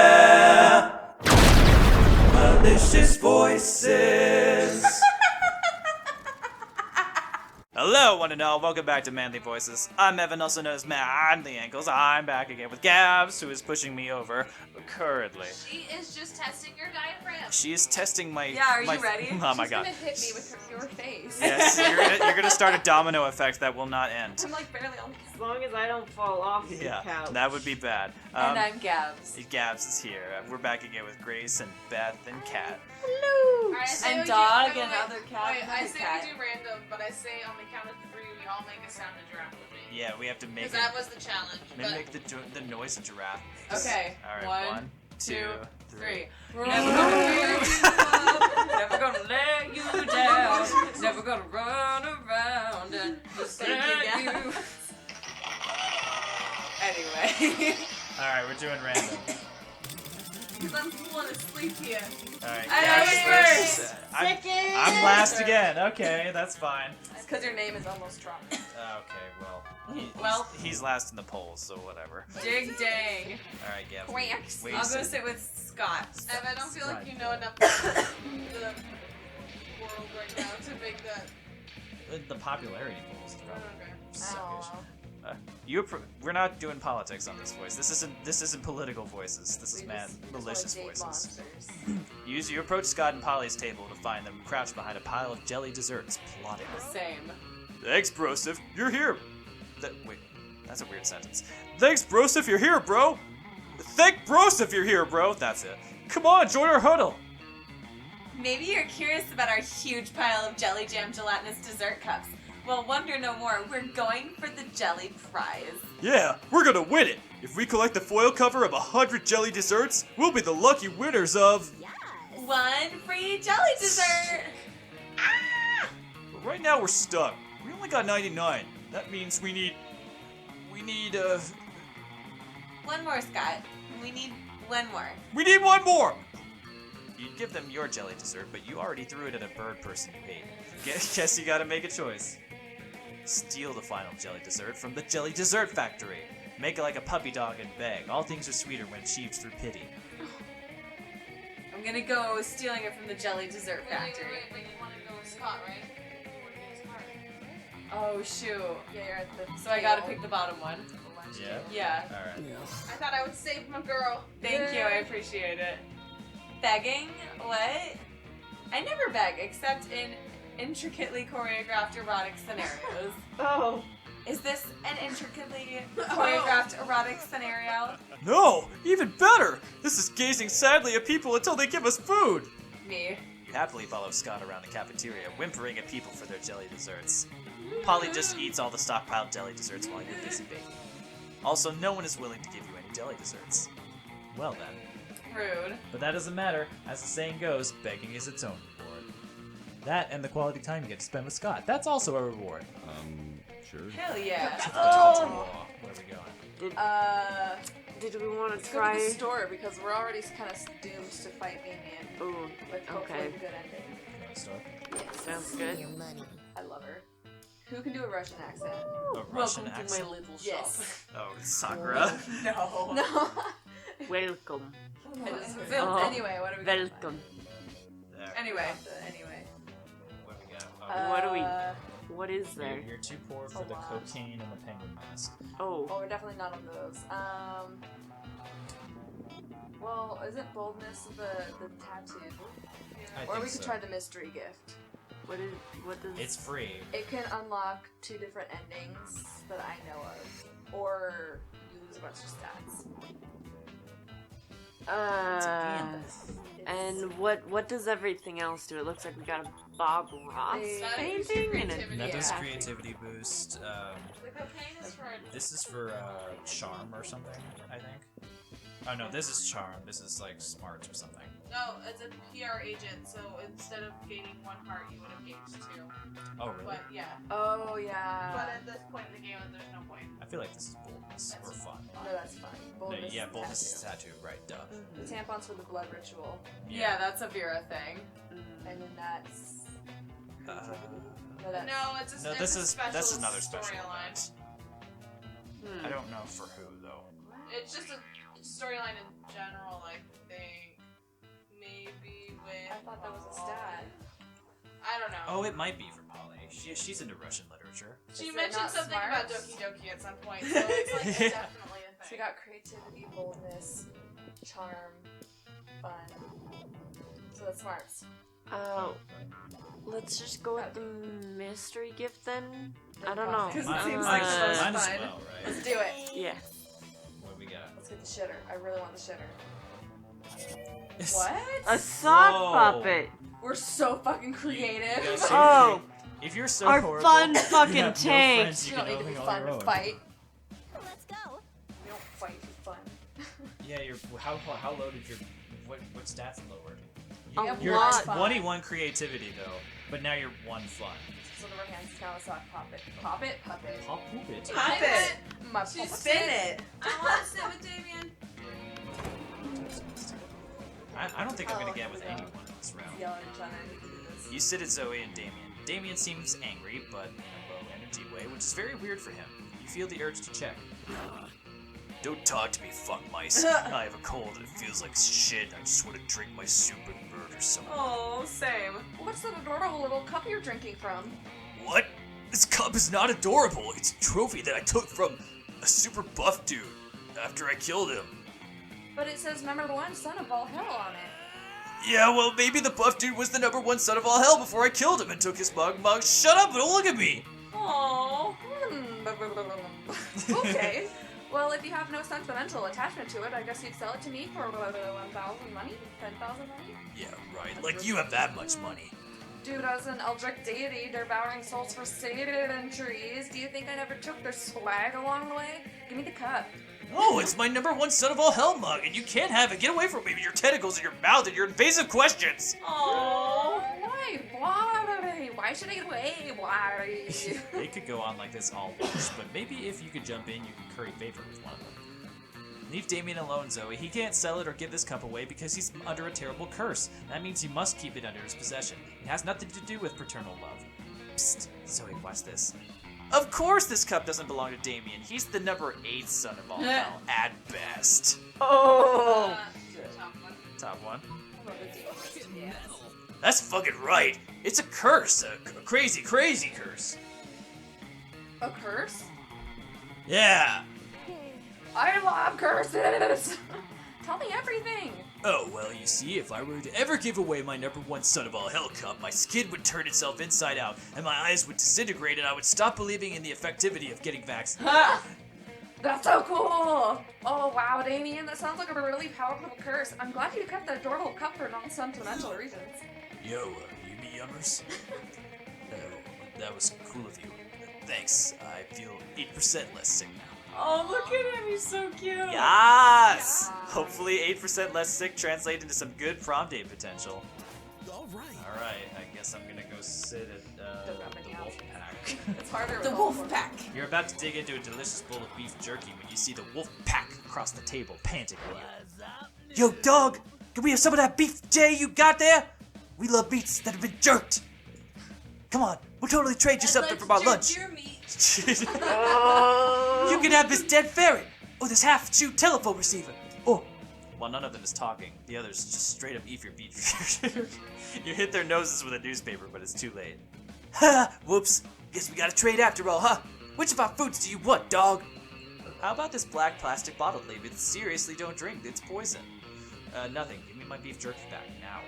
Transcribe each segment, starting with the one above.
Beware. Malicious voices. Hello, one and all. Welcome back to Manly Voices. I'm Evan, also known as Manly Ankles. I'm back again with Gabs, who is pushing me over currently. She is just testing your diaphragm. She is testing my. Yeah, are you ready? Oh my god. She's gonna hit me with your face. Yes, you're gonna start a domino effect that will not end. I'm like barely on the couch. As long as I don't fall off the Yeah, couch. that would be bad. And I'm Gabs. Gabs is here. We're back again with Grace and Beth and Kat. Hello. Alright, I say And we dog do, and other cat. Wait, I another say cat. we do random, but I say on the count of 3, we all make a sound of giraffe with me. Yeah, we have to make Because that was the challenge. mimic the noise of giraffe. Okay. All right, 1, 2, 3. Never Never gonna give you up. Never gonna let you down. Never gonna run around and just let you. Anyway. All right, we're doing random. Because I'm falling asleep here. All right, I Gabs was first. first. I'm last again. Okay, that's fine. It's because your name is almost Trump. Okay, Well. he's last in the polls, so whatever. Dig dang. All right, Gabs. Quacks. Wait, I'll go sit with Scott. Ev, I don't feel like you know enough about the world right now to make that. The popularity polls is probably Okay. suckish. We're not doing politics on this voice. This isn't political voices. This is malicious voices. You approach Scott and Polly's table to find them crouched behind a pile of jelly desserts, plotting. Same. Thanks, Brosif. You're here. Wait, that's a weird sentence. Thanks, Brosif. You're here, bro. Thank Brosif. You're here, bro. That's it. Come on, join our huddle. Maybe you're curious about our huge pile of jelly jam gelatinous dessert cups. Well, wonder no more. We're going for the jelly prize. Yeah, we're gonna win it. If we collect the foil cover of 100 jelly desserts, we'll be the lucky winners of. One free jelly dessert. But right now we're stuck. We only got 99. That means we need. One more, Scott. We need one more. We need one more! You'd give them your jelly dessert, but you already threw it at a bird person you hate. Guess you gotta make a choice. Steal the final jelly dessert from the Jelly Dessert Factory. Make it like a puppy dog and beg. All things are sweeter when achieved through pity. I'm gonna go stealing it from the jelly dessert factory. Wait, you want to go with Scott, right? You wanna go with Scott. Oh shoot. Yeah, you're at the. So I gotta pick the bottom one. Yeah? Yeah. Alright. I thought I would save my girl. Thank you, I appreciate it. Begging? What? I never beg, except in intricately choreographed erotic scenarios. Oh. Is this an intricately choreographed erotic scenario? No! Even better! This is gazing sadly at people until they give us food! Me. You happily follow Scott around the cafeteria, whimpering at people for their jelly desserts. Polly just eats all the stockpiled jelly desserts while you're busy baking. Also, no one is willing to give you any jelly desserts. Well then. Rude. But that doesn't matter. As the saying goes, begging is its own reward. That and the quality time you get to spend with Scott. That's also a reward. Sure. Hell yeah. Oh, where are we going? Did we want to Let's go try? to the store because we're already kind of doomed to fight Damien. Ooh, With hopefully okay. a good ending. You want to start? Sounds good. I love her. Who can do a Russian accent? A Russian Welcome accent. to my little shop. Yes. Oh, Sakura. No. No. Welcome. Anyway, what are we gonna Welcome. There. Anyway. Anyway. What do we got? What do we- Uh, What is there? You're too poor for a the lot. cocaine and the penguin mask. Oh, Oh. we're definitely not on those. Well, isn't boldness the tattoo? I Or think we could so. try the mystery gift. What does? It's free. It can unlock 2 different endings that I know of. Or you lose a bunch of stats. And what does everything else do? It looks like we got a Bob Ross That is painting and a creativity. That does Yeah. creativity boost. The cocaine is for This is for charm or something, I think. Oh no, this is charm. This is like smart or something. no, it's a PR agent. So instead of gaining 1 heart, you would have gained 2. Oh really? But yeah. Oh yeah. But at this point in the game, there's no point. I feel like this is boldness or fun. No, that's fine. No, Boldness yeah, is boldness is tattoo. tattoo, right? Duh. The tampon's for the blood ritual, Yeah, that's a Vera thing. and then that's creativity. No, that's No, it's a this is special another special storyline. event. I don't know for who though. It's just a storyline in general, I think. Maybe with. I thought that was a stat. I don't know. Oh, it might be for Polly. She's into Russian literature. She Is it mentioned not something about smarts? Doki Doki at some point, so it's like it's definitely a So thing. we got creativity, boldness, charm, fun. So that's smarts. Let's just go with the mystery gift then. I don't know. 'Cause it Mine- seems mine's- like the most mine's as fun. well, right? Let's do it. Yeah. What do we got? Let's get the shitter. I really want the shitter. What? A sock Whoa. puppet. We're so fucking You creative. guys Oh. If you're so Our horrible, fun you fucking have no tank. friends, You you don't can need to be only fun on to your own. fight. Let's go. We don't fight for fun. Yeah, how low did your what stats lowered? A You're lot. 21 creativity though, but now you're 1 fun. So the right hand's count a sock puppet. Puppet? Puppet. Pop poop it. Pop it. My To puppet. spin it. I want to sit with Damien. I don't think I'm gonna Oh, get with yeah. anyone in this round. Yelling at each other. We can do this. You sit at Zoe and Damien. Damien seems angry, but in a low energy way, which is very weird for him. You feel the urge to check. Don't talk to me, fuck mice. I have a cold and it feels like shit. I just want to drink my soup and murder someone. Oh, same. What's that adorable little cup you're drinking from? What? This cup is not adorable. It's a trophy that I took from a super buff dude after I killed him. But it says number 1 son of all hell on it. Yeah, well, maybe the buff dude was the number 1 son of all hell before I killed him and took his mug. Shut up! Don't look at me. Oh. Okay. Well, if you have no sentimental attachment to it, I guess you'd sell it to me for 1,000 money? 10,000 money? Yeah, right. Like you have that much money. Dude, as an Eldritch deity, devouring souls for sated entries. Do you think I never took their swag along the way? Give me the cup. No, it's my number 1 son of all hell mug, and you can't have it. Get away from me with your tentacles in your mouth and your invasive questions. Oh. Why? Why? Why should I get away? Why? It could go on like this all lunch, but maybe if you could jump in, you can curry favor with one of them. Leave Damien alone, Zoe. He can't sell it or give this cup away because he's under a terrible curse. That means you must keep it under his possession. It has nothing to do with paternal love. Psst, Zoe, watch this. Of course this cup doesn't belong to Damien. He's the number 8 son of all hell, at best. Oh. Top one. Top 1. That's fucking right. It's a curse. A crazy, crazy curse. A curse? Yeah. I love curses! Tell me everything! Oh, well, you see, if I were to ever give away my number 1 son of all hell cup, my skin would turn itself inside out, and my eyes would disintegrate, and I would stop believing in the effectivity of getting vaccinated. That's so cool! Oh wow, Damien, that sounds like a really powerful curse. I'm glad you kept the adorable cup for non-sentimental reasons. Yo, you be yummers? That was cool of you. Thanks. I feel 8% less sick now. Oh, look at him. He's so cute. Yes! Hopefully 8% less sick translate into some good prom date potential. Alright, I guess I'm gonna go sit at Don't grab the any wolf out. pack. It's harder The with wolf all pack. You're about to dig into a delicious bowl of beef jerky when you see the wolf pack across the table, panting at you. Yo, dog! Can we have some of that beef J you got there? We love meats that have been jerked. Come on, we'll totally trade you something for my lunch. Your meat. Oh. You can have this dead ferret, or this half-chewed telephone receiver. Oh. While none of them is talking, the others just straight up eat your beef. You hit their noses with a newspaper, but it's too late. Ha! Whoops. Guess we gotta trade after all, huh? Which of our foods do you want, dog? How about this black plastic bottle label? Seriously, don't drink. It's poison. Nothing. Give me my beef jerky back now.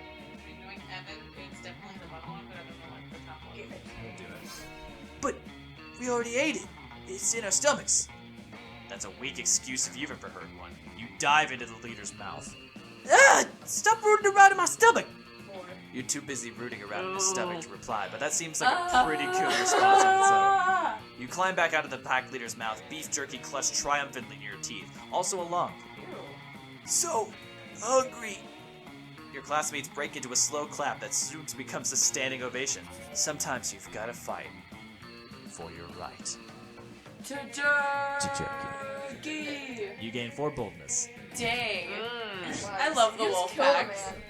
Knowing Evan, it's definitely the bottom one, but Evan will like the top one. We'll do it. But we already ate it. It's in our stomachs. That's a weak excuse if you've ever heard one. You dive into the leader's mouth. Ah! Stop rooting around in my stomach! You're too busy rooting around in his stomach to reply, but that seems like a pretty cool response on its own. You climb back out of the pack leader's mouth, beef jerky clutched triumphantly near your teeth. Also a lung. So hungry. Your classmates break into a slow clap that soon becomes a standing ovation. Sometimes you've gotta fight for your right. To jerky. You gain 4 boldness. Dang. Mm. I love the You just wolf killed a packs. man.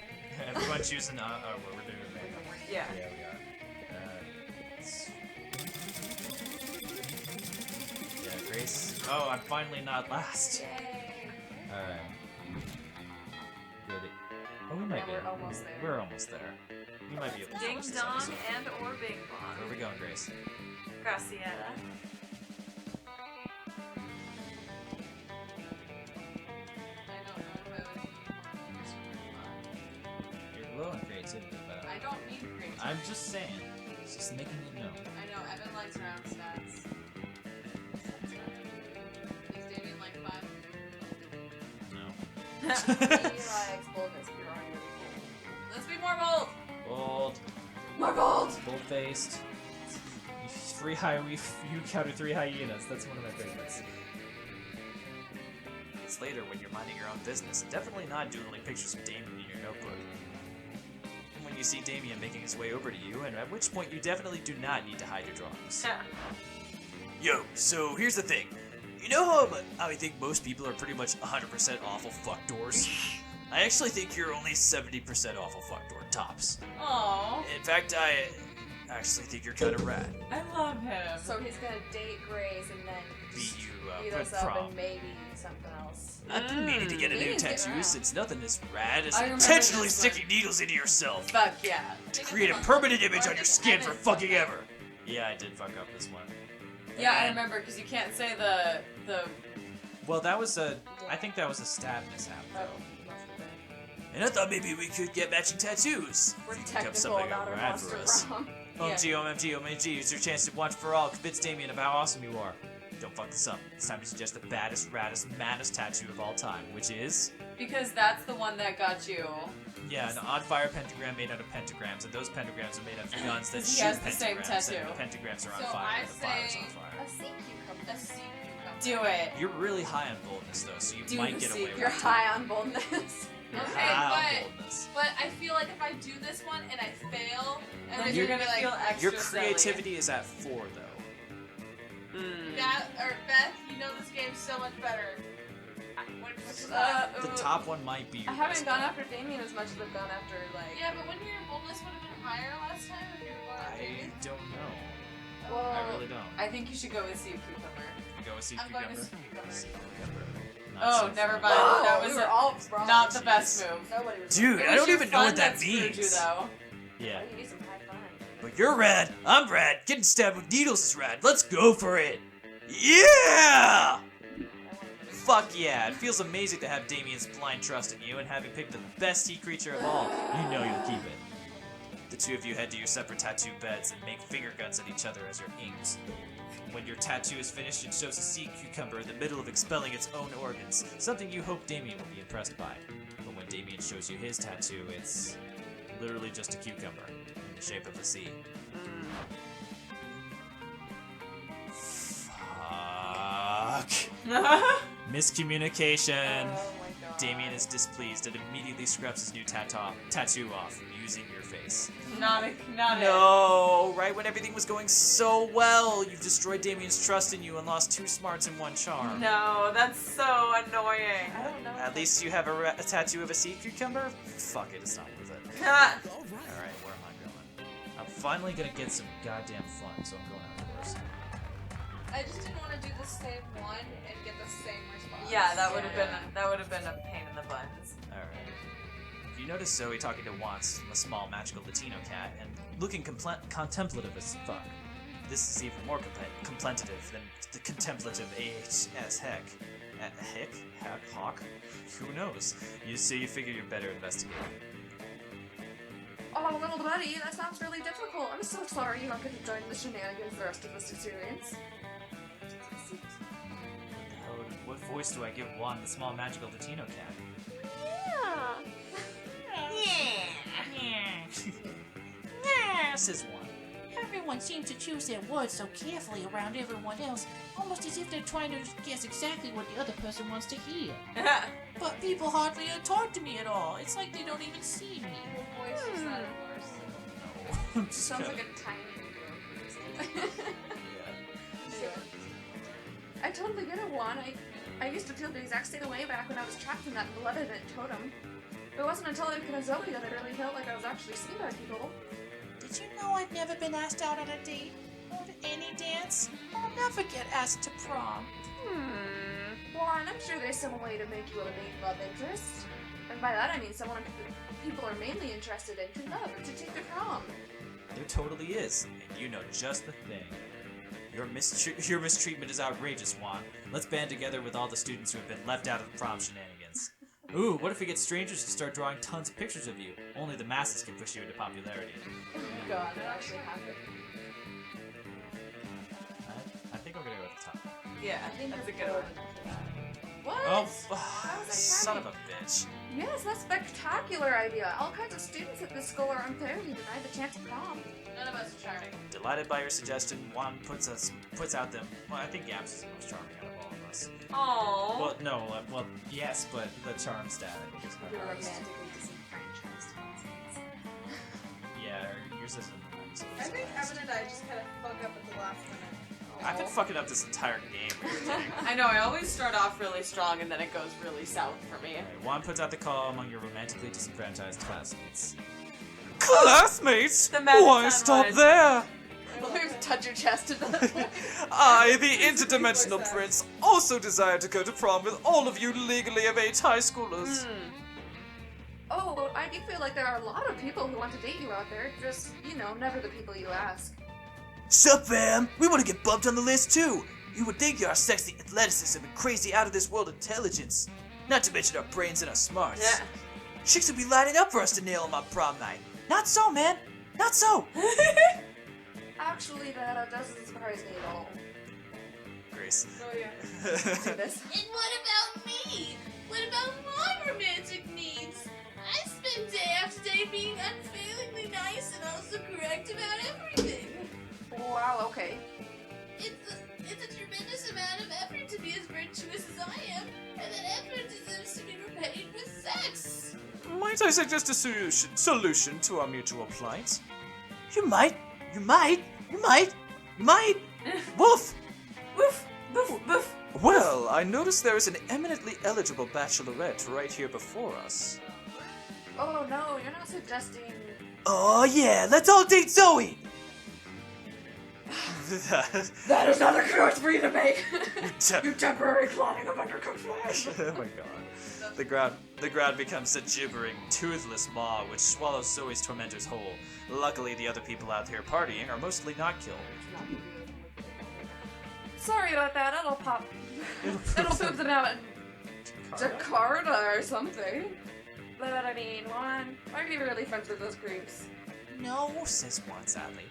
Everyone choosing what we're doing, man. Yeah. Yeah, we are. Yeah, Grace. Oh, I'm finally not last. Yay! Alright. Good. Oh, we might be. We're almost there. We're almost there. We might be able to Ding finish this dong episode. and or bing Where are bong. we going, Grace? Graciela. You're low on creativity, but I don't need creativity. I'm just saying. Just making it known. I know, Evan likes round stats. Is Damien like fun? No. He likes boldness. You're already really bold. Let's be more bold! Bold. More bold! Bold-faced. You counted 3 hyenas. That's one of my favorites. It's later when you're minding your own business, and definitely not doodling pictures of Damien in your notebook. And when you see Damien making his way over to you, and at which point you definitely do not need to hide your drawings. Yo, so here's the thing. You know how I think most people are pretty much 100% awful fuckdoors? I actually think you're only 70% awful fuckdoor tops. Aww. In fact, I actually think you're kind of rad. I love him. So he's gonna date Grace and then Beat you beat at us up prom. and maybe something else. I've been meaning to get a new Damien's getting tattoo around. since nothing is rad as I remember intentionally this one. sticking needles into yourself Fuck yeah. to create a permanent image on your skin for fucking ever. Yeah, I did fuck up this one. Yeah, I And- remember, because you can't say the Well, that was I think that was a stab mishap. Oh, must have been. And I thought maybe we could get matching tattoos. We're If you could become technical something about our rad for monster us. prom. OMG, OMG, OMG, it's your chance to once for all convince Damien of how awesome you are. Don't fuck this up. It's time to suggest the baddest, raddest, maddest tattoo of all time, which is... because that's the one that got you. Yeah, an on-fire pentagram made out of pentagrams, and those pentagrams are made out of guns that He shoot has the same pentagrams, tattoo. and the pentagrams are on So fire, I and the fire's say- on fire. A sea cucumber. A sea cucumber. Do it. You're really high on boldness, though, so you Do might the get sea- away with You're it. high on boldness. You're Okay, high on but- boldness. But I feel like if I do this one and I fail, Then everybody's you're gonna gonna be feel like, extra Your silly. creativity is at 4, though. that, or Beth, you know this game so much better. What's The top one might be your I haven't best gone bet. after Damien as much as I've gone after, like... Yeah, but wouldn't your boldness would have been higher last time if you were going after I Damien? don't know. Well, I really don't. I think you should go with sea cucumber. You go with sea I'm going cucumber? with cucumber. Sea cucumber. Not Oh, so never fun. mind. Oh, that was we were all wrong. not the Jeez. best move. Nobody was Dude, It I was don't your even know fun what that screwed means. You, though. Yeah. You need some high fun. But you're rad, I'm rad, getting stabbed with needles is rad, let's go for it! Yeah! Fuck yeah, it feels amazing to have Damien's blind trust in you, and having picked the best sea creature of all, you know you'll keep it. The two of you head to your separate tattoo beds and make finger guns at each other as your inks. When your tattoo is finished, it shows a sea cucumber in the middle of expelling its own organs, something you hope Damien will be impressed by. But when Damien shows you his tattoo, it's literally just a cucumber in the shape of a sea. Fuck. Miscommunication. Oh my god. Damien is displeased and immediately scrubs his new tattoo off, using your face. Not No! Right when everything was going so well, you've destroyed Damien's trust in you and lost 2 smarts and 1 charm. No, that's so annoying. I don't know. At least you have a tattoo of a sea cucumber? Fuck it, it's not worth it. Ha! Alright, where am I going? I'm finally gonna get some goddamn fun, so I'm going outdoors. I just didn't want to do the same one and get the same response. Yeah, that would have been a pain in the buns. Alright. You notice Zoe talking to Watts, a small magical Latino cat, and looking contemplative as fuck. This is even more contemplative than the contemplative as heck. Heck? Hawk? Who knows? You figure you're better investigator. Oh, little buddy, that sounds really difficult. I'm so sorry you don't get to join the shenanigans the rest of us experience. What voice do I give Juan, the small magical Latino cat? Says Juan. Everyone seems to choose their words so carefully around everyone else, almost as if they're trying to guess exactly what the other person wants to hear. But people hardly talk to me at all. It's like they don't even see me. What voice is that, of course? I'm just Sounds kinda- like a tiny video. Yeah. I totally get it, Juan. I used to feel the exact same way back when I was trapped in that blood-evident totem. It wasn't until I became a Zoe that I really felt like I was actually seen by people. Did you know I've never been asked out on a date? Or to any dance? I'll never get asked to prom. I'm sure there's some way to make you a main love interest. And by that I mean someone people are mainly interested in to love, to take to prom. There totally is, and you know just the thing. Your mistreatment is outrageous, Juan. Let's band together with all the students who have been left out of the prom shenanigans. Ooh, what if we get strangers to start drawing tons of pictures of you? Only the masses can push you into popularity. Oh my god, that actually happened. I think we're gonna go with the top. Yeah, I think that's a we're good one. What? Oh, How was I son of right? a bitch. Yes, that's a spectacular idea. All kinds of students at this school are unfairly denied the chance of prom. None of us are charming. Delighted by your suggestion, Juan puts out them. Well, I think Yaps is the most charming out of all of us. Aww. Well, no, yes, but the charm stat I think is my You're highest. romantically disenfranchised. Yeah, yours isn't. I think Evan and I just kind of fuck up at the last minute. I've been fucking up this entire game. I know, I always start off really strong and then it goes really south for me. Alright, Juan puts out the call among your romantically disenfranchised classmates. Classmates? The magic Why sound stop was- there? Well, there's touch your chest at that point. I, the interdimensional prince, also desire to go to prom with all of you legally of age high schoolers. Oh, well, I do feel like there are a lot of people who want to date you out there. Just, never the people you ask. Sup, fam? We want to get bumped on the list too. You would think our sexy athleticism and crazy out-of-this-world intelligence. Not to mention our brains and our smarts. Yeah. Chicks would be lining up for us to nail them on prom night. Not so, man. Not so. Actually, that doesn't surprise me at all. Grace. Oh yeah. Do this. And what about me? What about my romantic needs? I spend day after day being unfailingly nice and also correct about everything. Wow, okay. It's a tremendous amount of effort to be as virtuous as I am, and that effort deserves to be repaid with sex. Might I suggest a solution to our mutual plight? You might. Woof. Woof, woof, woof. Well, I notice there is an eminently eligible bachelorette right here before us. Oh no, you're not suggesting. Oh yeah, let's all date Zoe. That is not a choice for you to make. You temporary clotting of undercooked flesh. Oh my god. The ground becomes a gibbering, toothless maw which swallows Zoe's tormentors whole. Luckily, the other people out here partying are mostly not killed. Sorry about that. It'll pop. It'll poop them out in Jakarta or something. But I mean, Juan, are you really friends with those creeps? No, Says Juan sadly.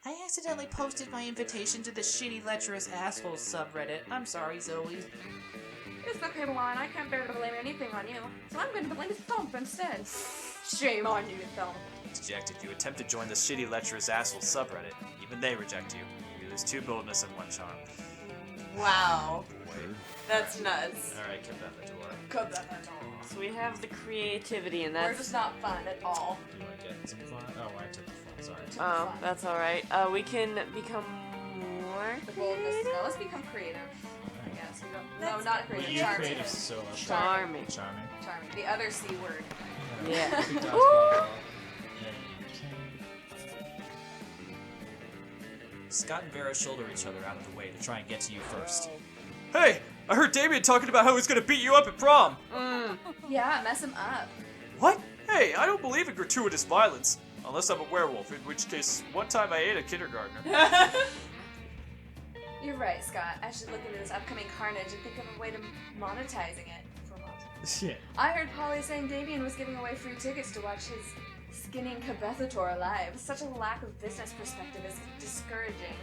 I accidentally posted my invitation to the shitty lecherous assholes subreddit. I'm sorry, Zoe. It's okay, Juan. I can't bear to blame anything on you, so I'm going to blame Thump instead. Shame on you, Thump. Dejected, you attempt to join the shitty lecherous asshole subreddit. Even they reject you. You lose 2 boldness and 1 charm. Wow. That's nuts. Alright, keep that the door. Cut that at all. So we have the creativity, and We're that's. just not fun at all. Do you want to get some fun? Oh, I took the fun, sorry. Oh, that's alright. We can become more. The boldness. No, let's become creative. I guess. No, not creative. You Charming. creative solo. Charming. Charming. Charming. The other C word. Yeah. Big dodgeball. Scott and Vera shoulder each other out of the way to try and get to you first. Hey! I heard Damien talking about how he's gonna beat you up at prom! Yeah, mess him up. What? Hey, I don't believe in gratuitous violence. Unless I'm a werewolf, in which case, one time I ate a kindergartner. You're right, Scott. I should look into this upcoming carnage and think of a way to monetizing it. For what? Shit. I heard Polly saying Damien was giving away free tickets to watch his skinning Cabethator live. Such a lack of business perspective is discouraging.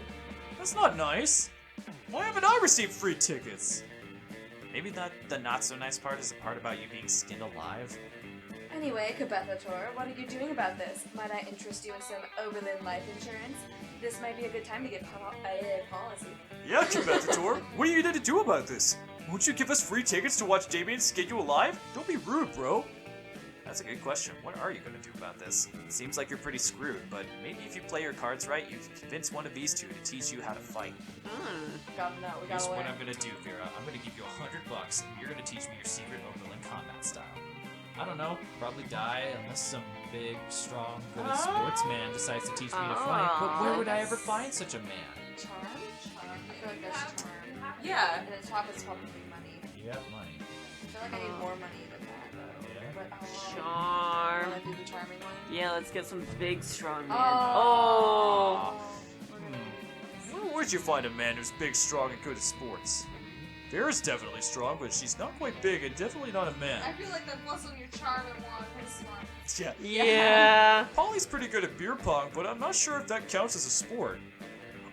That's not nice. Why haven't I received free tickets? Maybe the not so nice part is the part about you being skinned alive. Anyway, Cabethator, what are you doing about this? Might I interest you in some Oberlin life insurance? This might be a good time to get policy. Yeah, Cabethator, what are you going to do about this? Won't you give us free tickets to watch Damien skin you alive? Don't be rude, bro. That's a good question. What are you going to do about this? It seems like you're pretty screwed, but maybe if you play your cards right, you can convince one of these two to teach you how to fight. Gotta know, we Here's gotta what learn. I'm going to do, Vera. I'm going to give you $100, and you're going to teach me your secret Oberlin combat style. I don't know, probably die unless some big, strong, good sportsman decides to teach me to fight. But where would I ever find such a man? Charm? I feel like that's charm. Yeah. And then top is probably money. got money. I feel like I need more money than that, though. Yeah. But, Charm. wanna do the charming one? Yeah, let's get some big, strong man. Oh. Where'd you find a man who's big, strong, and good at sports? Vera's definitely strong, but she's not quite big and definitely not a I man. feel like that wasn't your charming one. His smart. Yeah. Yeah. Polly's pretty good at beer pong, but I'm not sure if that counts as a sport.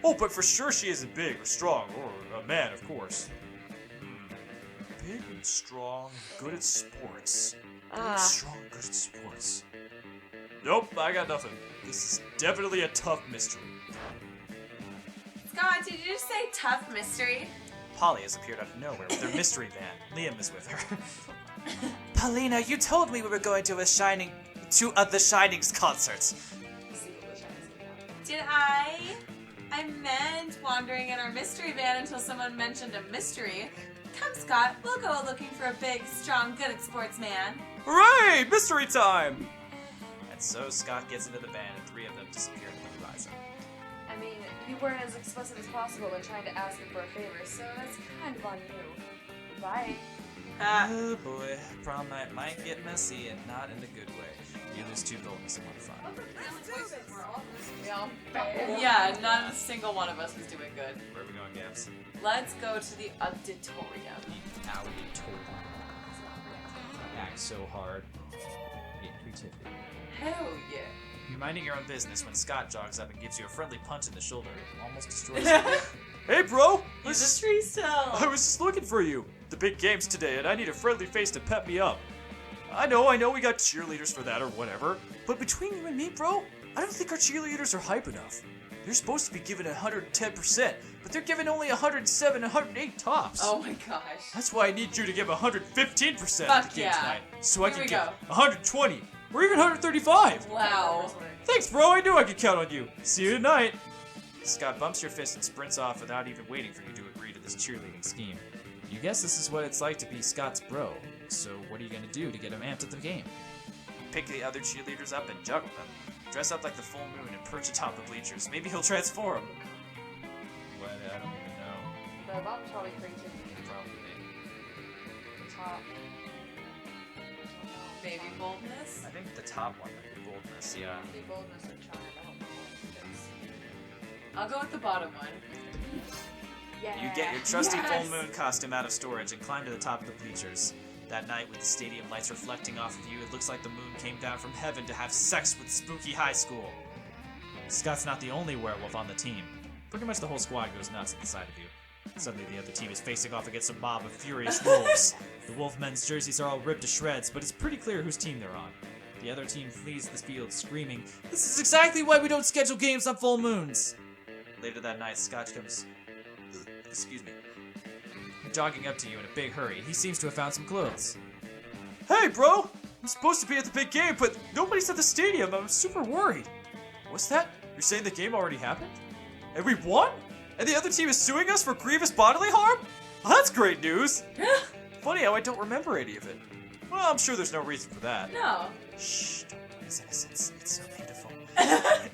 Oh, but for sure she isn't big or strong, or a man, of course. Big and strong, good at sports. Big, strong, good at sports. Nope, I got nothing. This is definitely a tough mystery. Scott, did you just say tough mystery? Polly has appeared out of nowhere with her mystery van. Liam is with her. Paulina, you told me we were going to the Shining's concert. Did I? I meant wandering in our mystery van until someone mentioned a mystery. Come, Scott, we'll go looking for a big, strong, good at sports man. Hooray! Mystery time! And so Scott gets into the van and three of them disappear into the horizon. I mean, you weren't as explicit as possible when trying to ask him for a favor, so that's kind of on you. Bye. Oh boy, prom night might get messy and not in a good way. You lose 2 boldness and 1 fun. We all failed. Yeah, not a single one of us was doing good. Where are we going, Gabs? Let's go to the auditorium. Auditorium. Act so hard. Get creativity. Hell yeah. You're minding your own business when Scott jogs up and gives you a friendly punch in the shoulder. It almost destroys you. Hey, bro! He's a tree I cell. was just looking for you. The big game's today, and I need a friendly face to pep me up. I know, we got cheerleaders for that or whatever. But between you and me, bro, I don't think our cheerleaders are hype enough. They're supposed to be giving 110%, but they're giving only 107, 108 tops. Oh my gosh. That's why I need you to give 115% Fuck at the game yeah. tonight, so I Here can we get go. 120 or even 135. Wow. Thanks, bro. I knew I could count on you. See you tonight. Scott bumps your fist and sprints off without even waiting for you to agree to this cheerleading scheme. You guess this is what it's like to be Scott's bro. So what are you gonna do to get him amped at the game? Pick the other cheerleaders up and juggle them. Dress up like the full moon and perch atop the bleachers. Maybe he'll transform. What? I don't even know. The bottom's probably creativity. Probably. The top. Baby boldness. I think the top one might be boldness, yeah. The boldness or charm. I don't know. I'll go with the bottom one. Yeah. You get your trusty Yes. full moon costume out of storage and climb to the top of the bleachers. That night, with the stadium lights reflecting off of you, it looks like the moon came down from heaven to have sex with Spooky High School. Scott's not the only werewolf on the team. Pretty much the whole squad goes nuts at the sight of you. Suddenly, the other team is facing off against a mob of furious wolves. The Wolfmen's jerseys are all ripped to shreds, but it's pretty clear whose team they're on. The other team flees the field screaming, "This is exactly why we don't schedule games on full moons!" Later that night, Scott comes... Excuse me. Jogging up to you in a big hurry. He seems to have found some clothes. Hey, bro! I'm supposed to be at the big game, but nobody's at the stadium. I'm super worried. What's that? You're saying the game already happened? And we won? And the other team is suing us for grievous bodily harm? Well, that's great news. Funny how I don't remember any of it. Well, I'm sure there's no reason for that. No. Shh, don't lose innocence. It's so beautiful.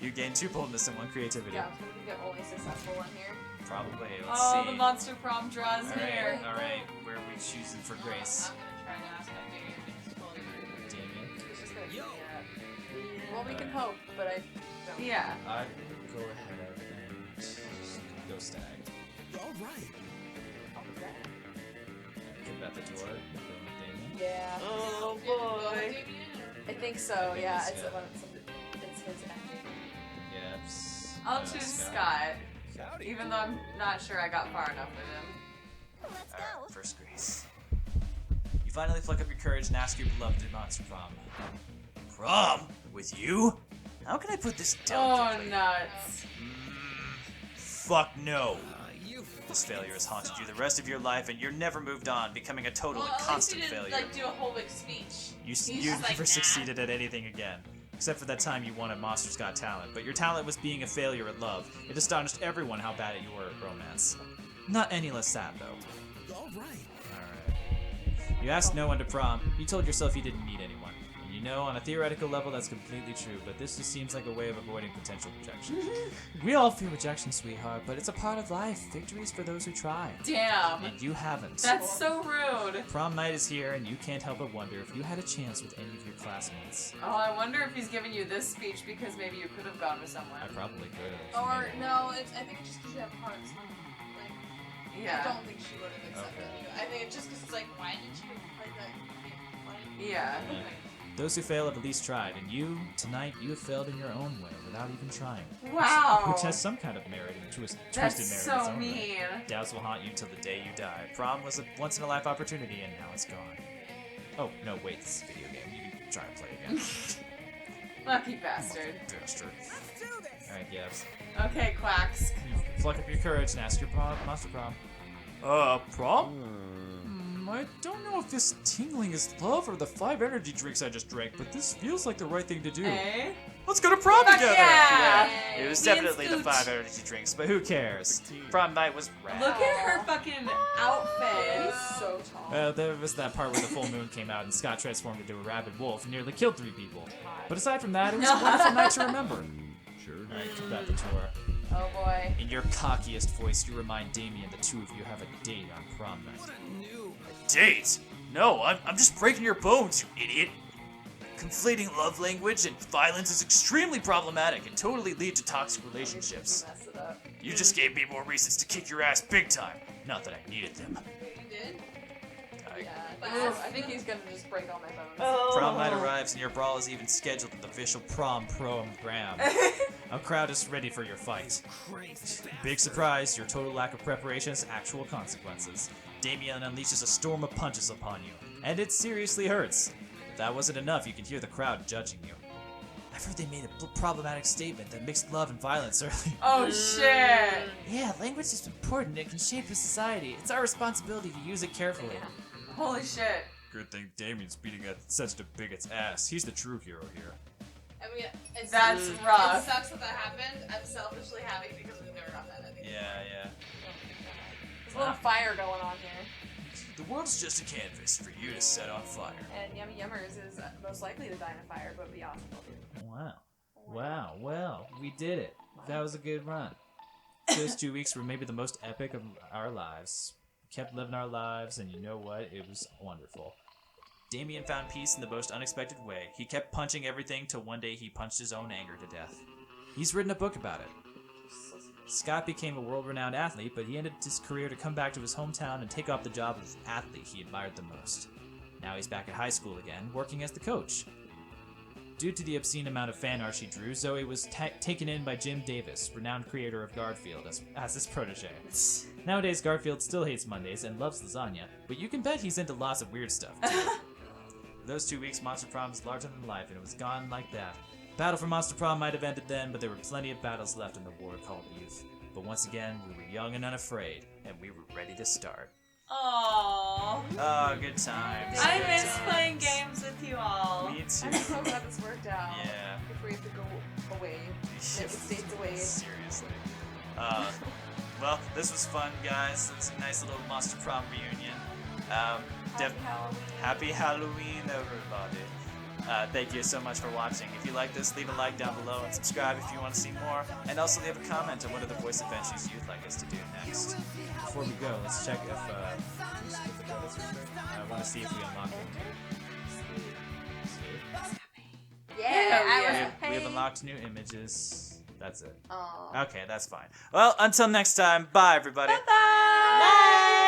You gain 2 boldness and 1 creativity. Yeah, I'm gonna be the only successful one here. Probably. Let's Oh, see. the monster prom draws All near. right, all right. Where are we choosing for Grace? I'm gonna try to ask that dude. Damien. It's just gonna be that. Well, we can hope, but I don't. Yeah. I'd go ahead and just go stag. All right. I'll be that. Get that the door. Go with Damien. Yeah. Oh Did you go with boy. Damien, or- I think so, yeah. It's, Yeah. it's his ending. Yes. I'll choose Scott. Howdy. Even though I'm not sure I got far enough with him. Alright, first Grace. You finally pluck up your courage and ask your beloved to Monster Prom. Prom? With you? How can I put this Oh, delicately? nuts. Fuck no. This failure has haunted you the rest of your life, and you're never moved on, becoming a total Well, and at least constant he didn't, failure. like, do a whole big speech. You He's you just like, never nah. succeeded at anything again. Except for that time you won at Monsters Got Talent, but your talent was being a failure at love. It astonished everyone how bad you were at romance. Not any less sad, though. All right. Alright. You asked no one to prom. You told yourself you didn't need anyone. And you You know, on a theoretical level, that's completely true, but this just seems like a way of avoiding potential rejection. We all fear rejection, sweetheart, but it's a part of life. Victory is for those who try. Damn. And you haven't. That's so rude. Prom night is here, and you can't help but wonder if you had a chance with any of your classmates. Oh, I wonder if he's giving you this speech because maybe you could have gone with someone. I probably could have. Or no, I think it's just because you have hearts. Like, I Yeah. don't think she would have accepted Okay. you. I think it's just because it's like, why did you like that? Why did you Yeah. Those who fail have at least tried, and you, tonight, you have failed in your own way without even trying. Wow. Which has some kind of merit and twisted That's merit. in its so own way. mean. Doubts will haunt you till the day you die. Prom was a once-in-a-life opportunity, and now it's gone. Oh, no, wait, this is a video game. You can try and play again. Lucky bastard. Bastard. Alright, yes. Okay, Quacks. You pluck up your courage and ask your monster prom. Prom? I don't know if this tingling is love or the 5 energy drinks I just drank, but this feels like the right thing to do. Hey. Let's go to prom Fuck together! yeah! It was Me and definitely the Scooch. 5 energy drinks, but who cares? Prom night was rad. Look at her fucking outfit. He's so tall. There was that part where the full moon came out and Scott transformed into a rabid wolf and nearly killed 3 people. But aside from that, it was a wonderful night to remember. Sure. Alright, keep that the tour. Oh boy. In your cockiest voice, you remind Damien the two of you have a date on prom night. A date? No, I'm just breaking your bones, you idiot. Conflating love language and violence is extremely problematic and totally lead to toxic relationships. Mess it up. You just gave me more reasons to kick your ass big time. Not that I needed them. You did? I- Yeah. I think he's gonna just break all my bones. Oh. Prom night arrives and your brawl is even scheduled at the official prom program. A crowd is ready for your fight. Big surprise, your total lack of preparation has actual consequences. Damien unleashes a storm of punches upon you, and it seriously hurts. If that wasn't enough, you can hear the crowd judging you. I've heard they made a problematic statement that mixed love and violence early. Oh shit. Yeah, language is important. It can shape a society. It's our responsibility to use it carefully. Holy shit. Good thing Damien's beating a sensitive bigot's ass. He's the true hero here. I mean, it's, That's it rough. sucks that happened. I'm selfishly happy because we've never got that ending. Yeah. There's a little fire going on here. The world's just a canvas for you to set on fire. And Yummy Yummers is most likely to die in a fire, but it'd be awesome. Wow. Well, we did it. That was a good run. Those 2 weeks were maybe the most epic of our lives. We kept living our lives, and you know what? It was wonderful. Damien found peace in the most unexpected way. He kept punching everything till one day he punched his own anger to death. He's written a book about it. Scott became a world-renowned athlete, but he ended his career to come back to his hometown and take up the job of the athlete he admired the most. Now he's back at high school again, working as the coach. Due to the obscene amount of fan art she drew, Zoe was taken in by Jim Davis, renowned creator of Garfield, as his protege. Nowadays, Garfield still hates Mondays and loves lasagna, but you can bet he's into lots of weird stuff, too. For those 2 weeks, Monster Prom was larger than life, and it was gone like that. Battle for Monster Prom might have ended then, but there were plenty of battles left in the war called youth. But once again, we were young and unafraid, and we were ready to start. Aww. Oh, good times. I good miss times. playing games with you all. Me too. I'm so glad this worked out. Yeah. Before you have to go away. Make the states away. Seriously. Well, this was fun, guys. It was a nice little Monster Prom reunion. Happy Halloween, everybody. Thank you so much for watching. If you like this, leave a like down below and subscribe if you want to see more. And also leave a comment on what other voice adventures you'd like us to do next. Before we go, let's check if I want to see if we unlock it. Yeah, We have unlocked new images. That's it. Aw. Okay, that's fine. Well, until next time, bye everybody. Bye.